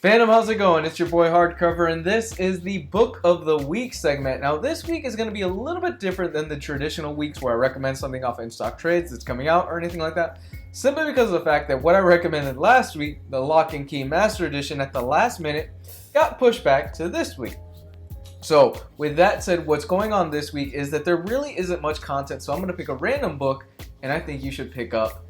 Phantom, how's it going? It's your boy Hardcover, and this is the Book of the Week segment. Now, this week is going to be a little bit different than the traditional weeks where I recommend something off in-stock trades that's coming out or anything like that, simply because of the fact that what I recommended last week, the Lock and Key Master Edition at the last minute, got pushed back to this week. So, with that said, what's going on this week is that there really isn't much content, so I'm going to pick a random book, and I think you should pick up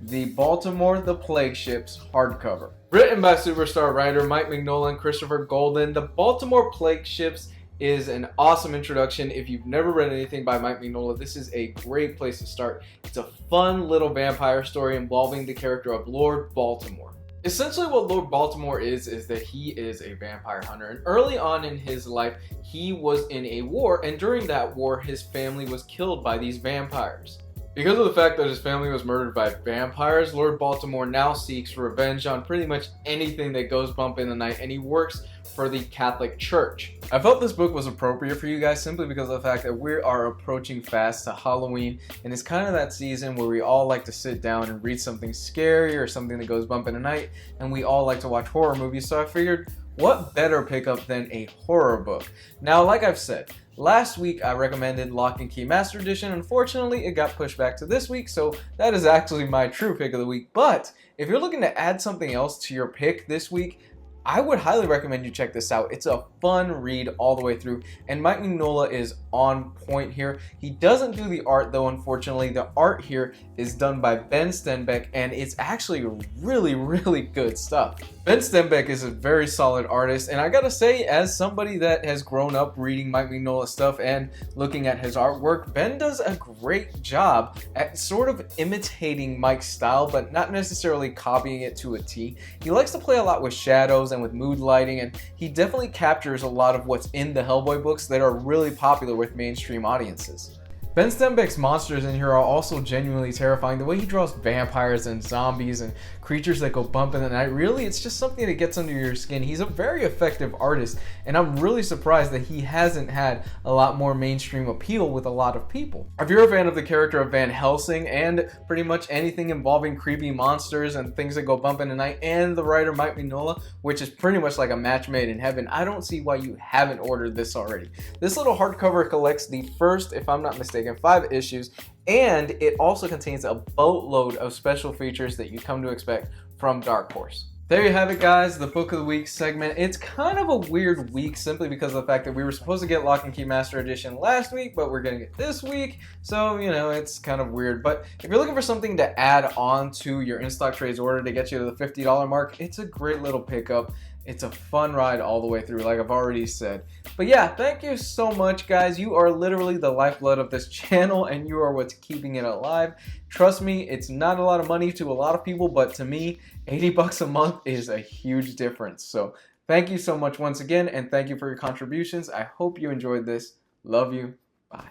the Baltimore the Plague Ships hardcover. Written by superstar writer Mike Mignola and Christopher Golden, the Baltimore Plague Ships is an awesome introduction. If you've never read anything by Mike Mignola, this is a great place to start. It's a fun little vampire story involving the character of Lord Baltimore. Essentially what Lord Baltimore is that he is a vampire hunter, and early on in his life he was in a war, and during that war his family was killed by these vampires. Because of the fact that his family was murdered by vampires, Lord Baltimore now seeks revenge on pretty much anything that goes bump in the night, and he works for the Catholic Church. I felt this book was appropriate for you guys simply because of the fact that we are approaching fast to Halloween, and it's kind of that season where we all like to sit down and read something scary or something that goes bump in the night, and we all like to watch horror movies, so I figured what better pickup than a horror book. Now, like I've said, last week I recommended Lock and Key Master Edition. Unfortunately, it got pushed back to this week, so that is actually my true pick of the week. But if you're looking to add something else to your pick this week, I would highly recommend you check this out. It's a fun read all the way through, and Mike Mignola is on point here. He doesn't do the art though, unfortunately. The art here is done by Ben Stenbeck, and it's actually really good stuff. Ben Stenbeck is a very solid artist, and I gotta say, as somebody that has grown up reading Mike Mignola stuff and looking at his artwork, Ben does a great job at sort of imitating Mike's style, but not necessarily copying it to a T. He likes to play a lot with shadows and with mood lighting, and he definitely captures a lot of what's in the Hellboy books that are really popular with mainstream audiences. Ben Stenbeck's monsters in here are also genuinely terrifying. The way he draws vampires and zombies and creatures that go bump in the night, really, it's just something that gets under your skin. He's a very effective artist, and I'm really surprised that he hasn't had a lot more mainstream appeal with a lot of people. If you're a fan of the character of Van Helsing and pretty much anything involving creepy monsters and things that go bump in the night, and the writer Mike Mignola, which is pretty much like a match made in heaven, I don't see why you haven't ordered this already. This little hardcover collects the first, if I'm not mistaken, 5 issues, and it also contains a boatload of special features that you come to expect from Dark Horse. There you have it, guys, the Book of the Week segment. It's kind of a weird week simply because of the fact that we were supposed to get Lock and Key Master Edition last week, but we're getting it this week, so, you know, it's kind of weird. But if you're looking for something to add on to your in-stock trades order to get you to the $50 mark, it's a great little pickup. It's a fun ride all the way through, like I've already said. But yeah, thank you so much, guys. You are literally the lifeblood of this channel, and you are what's keeping it alive. Trust me, it's not a lot of money to a lot of people, but to me, 80 bucks a month is a huge difference. So thank you so much once again, and thank you for your contributions. I hope you enjoyed this. Love you. Bye.